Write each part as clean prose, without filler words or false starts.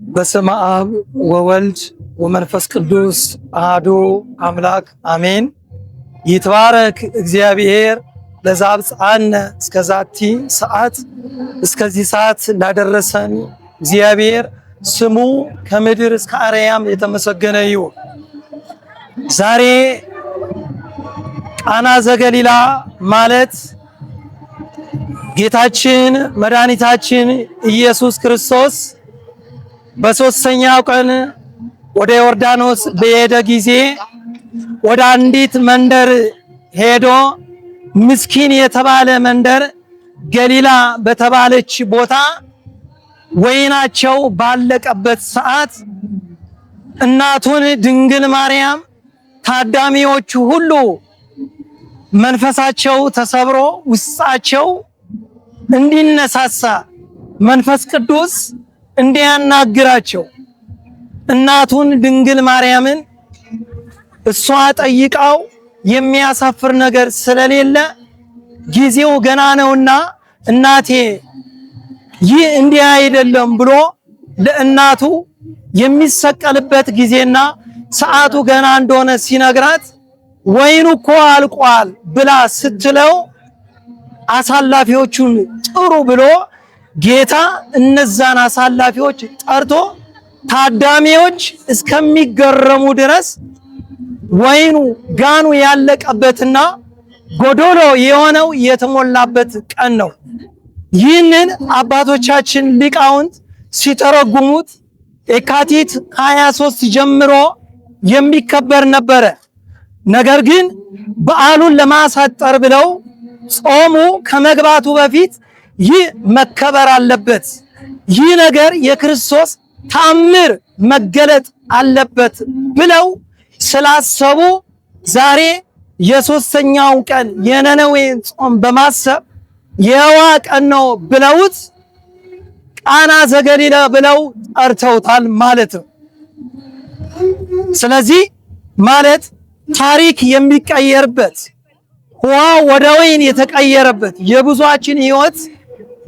በስመ አብ ወወልድ ወመንፈስ ቅዱስ አሐዱ አምላክ አሜን። ይትባረክ እግዚአብሔር ለዘአብጽሐነ እስከዛቲ ሰዓት፣ እስከዚህ ሰዓት ላደረሰን እግዚአብሔር ስሙ ከምድር እስከ አርያም የተመሰገነ ይሁን። ዛሬ ቃና ዘገሊላ ማለት ጌታችን መድኃኒታችን ኢየሱስ ክርስቶስ በሦስተኛው ቀን ወደ ዮርዳኖስ በሄደ ጊዜ ወደ አንዲት መንደር ሄዶ ምስኪን የተባለ መንደር ገሊላ በተባለች ቦታ ወይናቸው ባለቀበት ሰዓት እናቱን ድንግል ማርያም ታዳሚዎቹ ሁሉ መንፈሳቸው ተሰብሮ ውስጣቸው እንዲነሳሳ መንፈስ ቅዱስ እንዲያናግራቸው እናቱን ድንግል ማርያምን እሷ ጠይቃው የሚያሳፍር ነገር ስለሌለ ጊዜው ገና ነውና እናቴ ይህ እንዲህ አይደለም ብሎ ለእናቱ የሚሰቀልበት ጊዜና ሰዓቱ ገና እንደሆነ ሲነግራት ወይኑ እኮ አልቋል ብላ ስትለው አሳላፊዎቹን ጥሩ ብሎ ጌታ እነዛን አሳላፊዎች ጠርቶ ታዳሚዎች እስከሚገረሙ ድረስ ወይኑ ጋኑ ያለቀበትና ጎዶሎ የሆነው የተሞላበት ቀን ነው። ይህንን አባቶቻችን ሊቃውንት ሲተረጉሙት የካቲት 23 ጀምሮ የሚከበር ነበረ። ነገር ግን በዓሉን ለማሳጠር ብለው ጾሙ ከመግባቱ በፊት ይህ መከበር አለበት፣ ይህ ነገር የክርስቶስ ተአምር መገለጥ አለበት ብለው ስላሰቡ ዛሬ የሦስተኛው ቀን የነነዌን ጾም በማሰብ የዋ ቀን ነው ብለውት ቃና ዘገሊላ ብለው ጠርተውታል ማለት ነው። ስለዚህ ማለት ታሪክ የሚቀየርበት ውሃ ወደ ወይን የተቀየረበት የብዙዎችን ሕይወት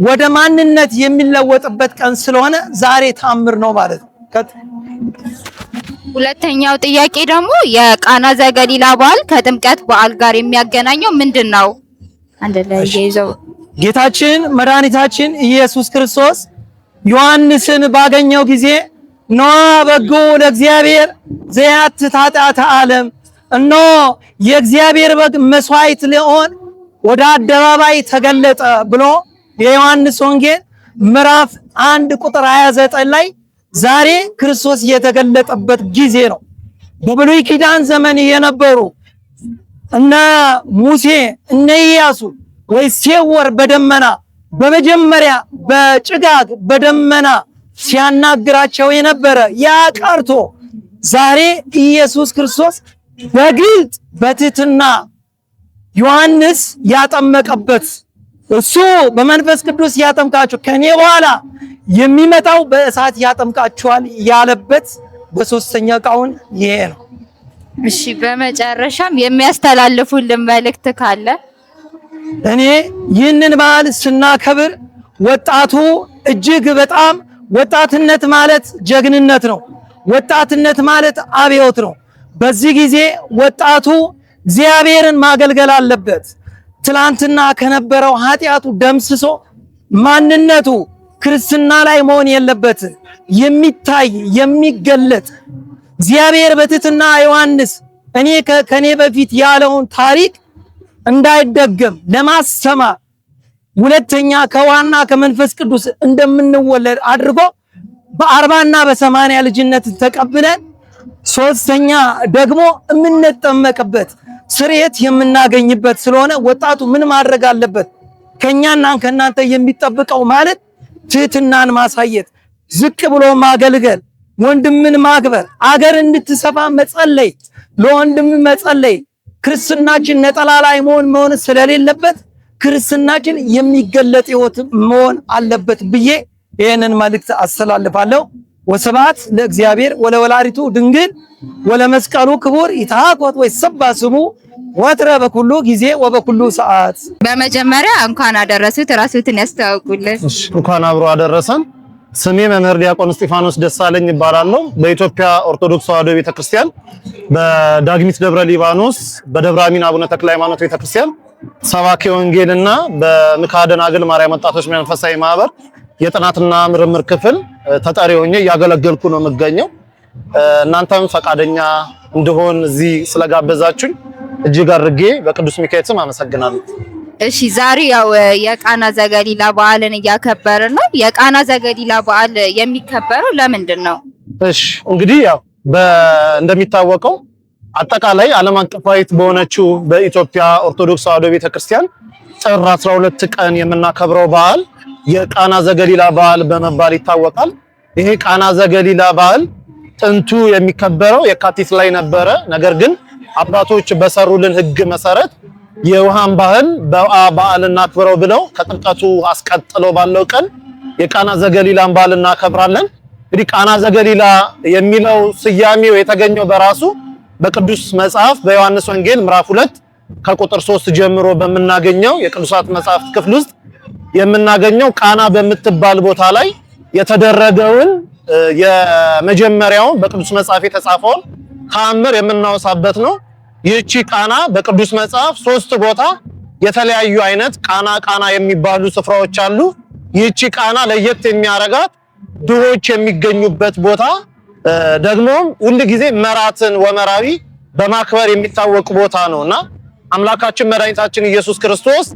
ወደ ማንነት የሚለወጥበት ቀን ስለሆነ ዛሬ ተአምር ነው ማለት ነው። ሁለተኛው ጥያቄ ደግሞ የቃና ዘገሊላ በዓል ከጥምቀት በዓል ጋር የሚያገናኘው ምንድን ነው? አንድ ላይ ይዘው ጌታችን መድኃኒታችን ኢየሱስ ክርስቶስ ዮሐንስን ባገኘው ጊዜ ኖ በጎ ለእግዚአብሔር ዘያትት ኃጢአተ ዓለም፣ እነሆ የእግዚአብሔር በግ መስዋዕት ሊሆን ወደ አደባባይ ተገለጠ ብሎ የዮሐንስ ወንጌል ምዕራፍ 1 ቁጥር 29 ላይ ዛሬ ክርስቶስ የተገለጠበት ጊዜ ነው። በብሉይ ኪዳን ዘመን የነበሩ እነ ሙሴ እነ ኢያሱ ወይሴወር በደመና በመጀመሪያ በጭጋግ በደመና ሲያናግራቸው የነበረ ያ ቀርቶ ዛሬ ኢየሱስ ክርስቶስ በግልጥ በትህትና ዮሐንስ ያጠመቀበት እሱ በመንፈስ ቅዱስ ያጠምቃችሁ ከኔ በኋላ የሚመጣው በእሳት ያጠምቃችኋል ያለበት በሶስተኛ ቀን ይሄ ነው። እሺ፣ በመጨረሻም የሚያስተላልፉልን መልእክት ካለ? እኔ ይህንን በዓል ስናከብር ወጣቱ እጅግ በጣም ወጣትነት ማለት ጀግንነት ነው። ወጣትነት ማለት አብዮት ነው። በዚህ ጊዜ ወጣቱ እግዚአብሔርን ማገልገል አለበት። ትላንትና ከነበረው ኃጢአቱ ደምስሶ ማንነቱ ክርስትና ላይ መሆን የለበት። የሚታይ የሚገለጥ እግዚአብሔር በትህትና ዮሐንስ እኔ ከኔ በፊት ያለውን ታሪክ እንዳይደገም ለማስተማር ሁለተኛ ከዋና ከመንፈስ ቅዱስ እንደምንወለድ አድርጎ በ40 እና በ80 ልጅነት ተቀብለን ሶስተኛ ደግሞ የምንጠመቅበት ስርየት የምናገኝበት ስለሆነ ወጣቱ ምን ማድረግ አለበት? ከኛና ከናንተ የሚጠብቀው ማለት ትህትናን ማሳየት፣ ዝቅ ብሎ ማገልገል፣ ወንድምን ማክበር፣ አገር እንድትሰፋ መጸለይ፣ ለወንድም መጸለይ። ክርስትናችን ነጠላ ላይ መሆን ስለሌለበት ክርስትናችን የሚገለጥ ሕይወት መሆን አለበት ብዬ ይሄንን መልእክት አስተላልፋለሁ። ወስብሐት ለእግዚአብሔር ወለወላዲቱ ድንግል ወለመስቀሉ ክቡር ይትሐኮት ወይሰባ ስሙ ወትረ በኩሉ ጊዜ ወበኩሉ ሰዓት። በመጀመሪያ እንኳን አደረሱት፣ ራስዎትን ያስተዋውቁልን። እንኳን አብሮ አደረሰን። ስሜ መምህር ዲያቆን እስጢፋኖስ ደሳለኝ ይባላለሁ። በኢትዮጵያ ኦርቶዶክስ ተዋሕዶ ቤተክርስቲያን በዳግሚት ደብረ ሊባኖስ በደብረ አሚን አቡነ ተክለ ሃይማኖት ቤተክርስቲያን ሰባኬ ወንጌልና በምክሐ ደናግል ማርያም ወጣቶች መንፈሳዊ ማህበር የጥናትና ምርምር ክፍል ተጠሪ ሆኜ እያገለገልኩ ነው የምገኘው። እናንተም ፈቃደኛ እንደሆን እዚህ ስለጋበዛችሁኝ እጅግ አድርጌ በቅዱስ ሚካኤል ስም አመሰግናለሁ። እሺ ዛሬ ያው የቃና ዘገሊላ በዓልን እያከበርን ነው። የቃና ዘገሊላ በዓል የሚከበረው ለምንድን ነው? እሺ እንግዲህ ያው እንደሚታወቀው አጠቃላይ ዓለም አቀፋዊት በሆነችው በኢትዮጵያ ኦርቶዶክስ ተዋሕዶ ቤተክርስቲያን ጥር 12 ቀን የምናከብረው በዓል የቃና ዘገሊላ በዓል በመባል ይታወቃል። ይሄ ቃና ዘገሊላ በዓል ጥንቱ የሚከበረው የካቲት ላይ ነበረ። ነገር ግን አባቶች በሰሩልን ሕግ መሰረት የውሃን ባህል በዓል እናክብረው ብለው ከጥምቀቱ አስቀጥሎ ባለው ቀን የቃና ዘገሊላን በዓል እናከብራለን። እንግዲህ ቃና ዘገሊላ የሚለው ስያሜው የተገኘው በራሱ በቅዱስ መጽሐፍ በዮሐንስ ወንጌል ምዕራፍ 2 ከቁጥር 3 ጀምሮ በምናገኘው የቅዱሳት መጽሐፍት ክፍል ውስጥ የምናገኘው ቃና በምትባል ቦታ ላይ የተደረገውን የመጀመሪያውን በቅዱስ መጽሐፍ የተጻፈውን ተአምር የምናወሳበት ነው። ይህቺ ቃና በቅዱስ መጽሐፍ 3 ቦታ የተለያዩ አይነት ቃና የሚባሉ ስፍራዎች አሉ። ይህቺ ቃና ለየት የሚያረጋት ድሆች የሚገኙበት ቦታ ደግሞም ሁሉ ጊዜ መራትን ወመራዊ በማክበር የሚታወቅ ቦታ ነውና አምላካችን መድኃኒታችን ኢየሱስ ክርስቶስ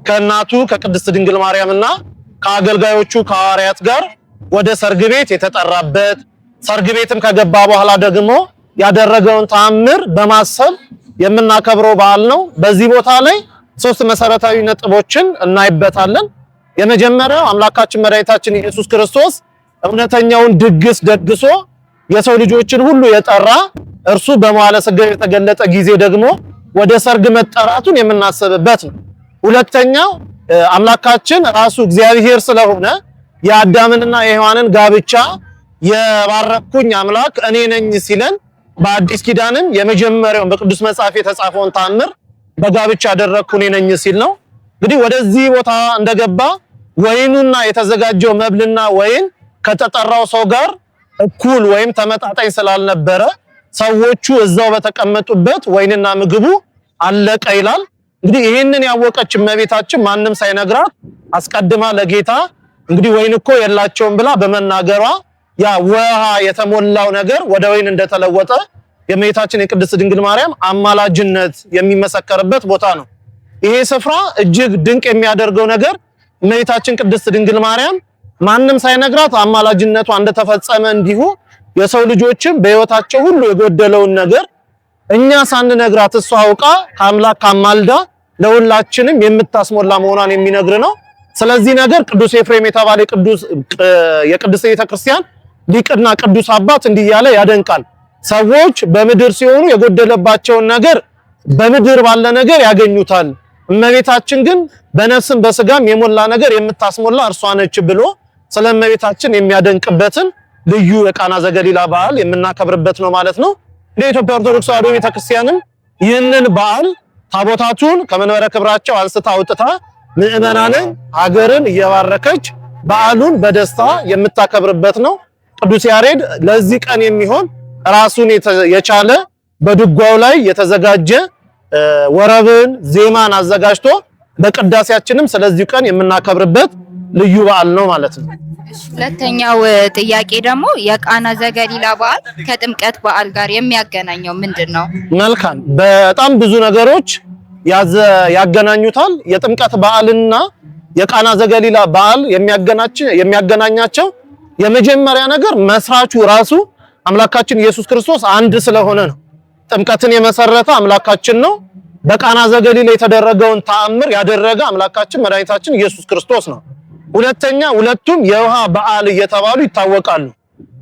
ከእናቱ ከቅድስት ድንግል ማርያምና ከአገልጋዮቹ ከሐዋርያት ጋር ወደ ሰርግ ቤት የተጠራበት ሰርግ ቤትም ከገባ በኋላ ደግሞ ያደረገውን ተአምር በማሰብ የምናከብረው በዓል ነው። በዚህ ቦታ ላይ 3 መሰረታዊ ነጥቦችን እናይበታለን። የመጀመሪያው አምላካችን መድኃኒታችን ኢየሱስ ክርስቶስ እውነተኛውን ድግስ ደግሶ የሰው ልጆችን ሁሉ የጠራ እርሱ በመዋዕለ ሥጋዌ የተገለጠ ጊዜ ደግሞ ወደ ሰርግ መጠራቱን የምናስብበት ነው። ሁለተኛው አምላካችን ራሱ እግዚአብሔር ስለሆነ የአዳምንና የሔዋንን ጋብቻ የባረኩኝ አምላክ እኔ ነኝ ሲለን በአዲስ ኪዳንም የመጀመሪያውን በቅዱስ መጽሐፍ የተጻፈውን ተአምር በጋብቻ ያደረኩ እኔ ነኝ ሲል ነው። እንግዲህ ወደዚህ ቦታ እንደገባ ወይኑና የተዘጋጀው መብልና ወይን ከተጠራው ሰው ጋር እኩል ወይም ተመጣጣኝ ስላልነበረ ሰዎቹ እዛው በተቀመጡበት ወይንና ምግቡ አለቀ ይላል። እንግዲህ ይህንን ያወቀች እመቤታችን ማንም ሳይነግራት አስቀድማ ለጌታ እንግዲህ ወይን እኮ የላቸውም ብላ በመናገሯ ያ ውሃ የተሞላው ነገር ወደ ወይን እንደተለወጠ የእመቤታችን የቅድስት ድንግል ማርያም አማላጅነት የሚመሰከርበት ቦታ ነው። ይሄ ስፍራ እጅግ ድንቅ የሚያደርገው ነገር እመቤታችን ቅድስት ድንግል ማርያም ማንም ሳይነግራት አማላጅነቷ እንደተፈጸመ እንዲሁ የሰው ልጆችም በሕይወታቸው ሁሉ የጎደለውን ነገር እኛ ሳንነግራት እሷ አውቃ ከአምላክ አማልዳ ለሁላችንም የምታስሞላ መሆኗን የሚነግር ነው። ስለዚህ ነገር ቅዱስ ኤፍሬም የተባለ የቅድስት ቤተክርስቲያን ሊቅና ቅዱስ አባት እንዲህ እያለ ያደንቃል። ሰዎች በምድር ሲሆኑ የጎደለባቸውን ነገር በምድር ባለ ነገር ያገኙታል፣ እመቤታችን ግን በነፍስም በስጋም የሞላ ነገር የምታስሞላ እርሷ ነች ብሎ ስለ እመቤታችን የሚያደንቅበትን ልዩ የቃና ዘገሊላ በዓል የምናከብርበት ነው ማለት ነው። የኢትዮጵያ ኦርቶዶክስ ተዋሕዶ ቤተክርስቲያንም ይህንን በዓል ታቦታቱን ከመንበረ ክብራቸው አንስታ አውጥታ ምዕመናንን ሀገርን እየባረከች በዓሉን በደስታ የምታከብርበት ነው። ቅዱስ ያሬድ ለዚህ ቀን የሚሆን ራሱን የቻለ በድጓው ላይ የተዘጋጀ ወረብን ዜማን አዘጋጅቶ በቅዳሴያችንም ስለዚህ ቀን የምናከብርበት ልዩ በዓል ነው ማለት ነው። ሁለተኛው ጥያቄ ደግሞ የቃና ዘገሊላ በዓል ከጥምቀት በዓል ጋር የሚያገናኘው ምንድን ነው? መልካም፣ በጣም ብዙ ነገሮች ያገናኙታል። የጥምቀት በዓልና የቃና ዘገሊላ በዓል የሚያገናኛቸው የመጀመሪያ ነገር መስራቹ ራሱ አምላካችን ኢየሱስ ክርስቶስ አንድ ስለሆነ ነው። ጥምቀትን የመሰረተ አምላካችን ነው። በቃና ዘገሊላ የተደረገውን ተአምር ያደረገ አምላካችን መድኃኒታችን ኢየሱስ ክርስቶስ ነው። ሁለተኛ ሁለቱም የውሃ በዓል እየተባሉ ይታወቃሉ።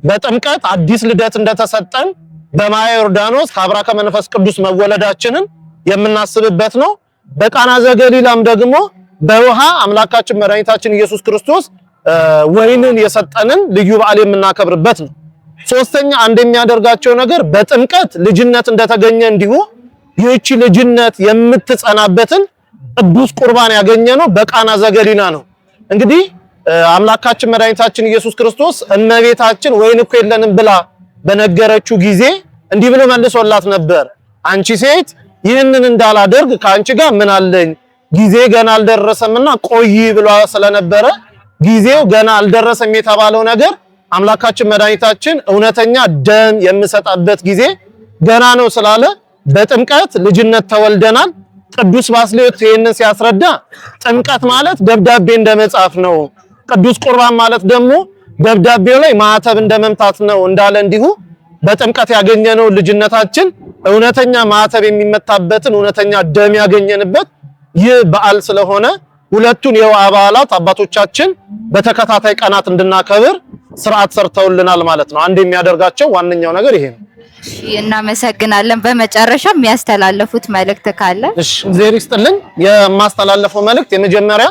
በጥምቀት አዲስ ልደት እንደተሰጠን በማየ ዮርዳኖስ ከአብራ ከመንፈስ ቅዱስ መወለዳችንን የምናስብበት ነው። በቃና ዘገሊላም ደግሞ በውሃ አምላካችን መድኃኒታችን ኢየሱስ ክርስቶስ ወይንን የሰጠንን ልዩ በዓል የምናከብርበት ነው። ሶስተኛ አንድ የሚያደርጋቸው ነገር በጥምቀት ልጅነት እንደተገኘ እንዲሁ ይህች ልጅነት የምትጸናበትን ቅዱስ ቁርባን ያገኘነው በቃና ዘገሊላ ነው። እንግዲህ አምላካችን መድኃኒታችን ኢየሱስ ክርስቶስ እመቤታችን ወይን እኮ የለንም ብላ በነገረችው ጊዜ እንዲህ ብሎ መልሶላት ነበር። አንቺ ሴት ይህንን እንዳላደርግ ከአንቺ ጋር ምን አለኝ? ጊዜ ገና አልደረሰምና ቆይ ብሎ ስለነበረ ጊዜው ገና አልደረሰም የተባለው ነገር አምላካችን መድኃኒታችን እውነተኛ ደም የምሰጣበት ጊዜ ገና ነው ስላለ በጥምቀት ልጅነት ተወልደናል። ቅዱስ ባስልዮስ ይህንን ሲያስረዳ ጥምቀት ማለት ደብዳቤ እንደመጻፍ ነው፣ ቅዱስ ቁርባን ማለት ደግሞ ደብዳቤው ላይ ማዕተብ እንደመምታት ነው እንዳለ እንዲሁ በጥምቀት ያገኘነው ልጅነታችን እውነተኛ ማዕተብ የሚመታበትን እውነተኛ ደም ያገኘንበት ይህ በዓል ስለሆነ ሁለቱን የውሃ በዓላት አባቶቻችን በተከታታይ ቀናት እንድናከብር ስርዓት ሰርተውልናል ማለት ነው። አንድ የሚያደርጋቸው ዋነኛው ነገር ይሄ ነው። እናመሰግናለን። በመጨረሻ የሚያስተላልፉት መልእክት ካለ? እሺ፣ እግዚአብሔር ይስጥልኝ። የማስተላለፈው መልእክት የመጀመሪያ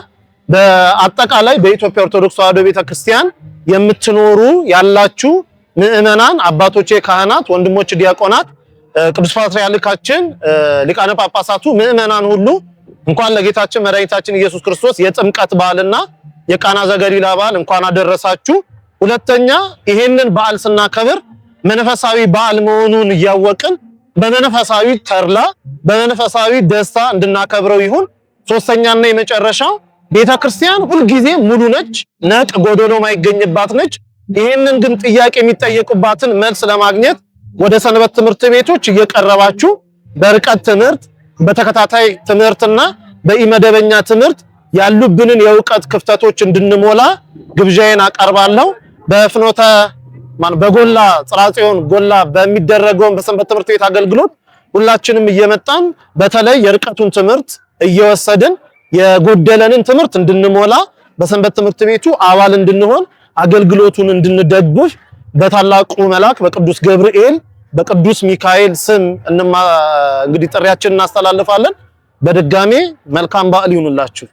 በአጠቃላይ በኢትዮጵያ ኦርቶዶክስ ተዋሕዶ ቤተክርስቲያን የምትኖሩ ያላችሁ ምእመናን፣ አባቶቼ ካህናት፣ ወንድሞች ዲያቆናት፣ ቅዱስ ፓትርያርካችን ሊቃነ ጳጳሳቱ፣ ምእመናን ሁሉ እንኳን ለጌታችን መድኃኒታችን ኢየሱስ ክርስቶስ የጥምቀት በዓልና የቃና ዘገሊላ በዓል እንኳን አደረሳችሁ። ሁለተኛ ይሄንን በዓል ስናከብር መንፈሳዊ በዓል መሆኑን እያወቅን በመንፈሳዊ ተርላ በመንፈሳዊ ደስታ እንድናከብረው ይሁን። ሶስተኛና የመጨረሻው ቤተክርስቲያን ሁልጊዜ ሙሉ ነች፣ ነቅ ጎዶሎ ማይገኝባት ነች። ይሄንን ግን ጥያቄ የሚጠየቁባትን መልስ ለማግኘት ወደ ሰንበት ትምህርት ቤቶች እየቀረባችሁ በርቀት ትምህርት፣ በተከታታይ ትምህርትና በኢመደበኛ ትምህርት ያሉብንን የእውቀት ክፍተቶች እንድንሞላ ግብዣዬን አቀርባለሁ። በፍኖተ በጎላ ጽራጽዮን ጎላ በሚደረገው በሰንበት ትምህርት ቤት አገልግሎት ሁላችንም እየመጣን በተለይ የርቀቱን ትምህርት እየወሰድን የጎደለንን ትምህርት እንድንሞላ በሰንበት ትምህርት ቤቱ አባል እንድንሆን አገልግሎቱን እንድንደግፍ በታላቁ መልአክ በቅዱስ ገብርኤል በቅዱስ ሚካኤል ስም እንግዲህ ጥሪያችንን እናስተላልፋለን። በድጋሜ መልካም በዓል ይሁንላችሁ።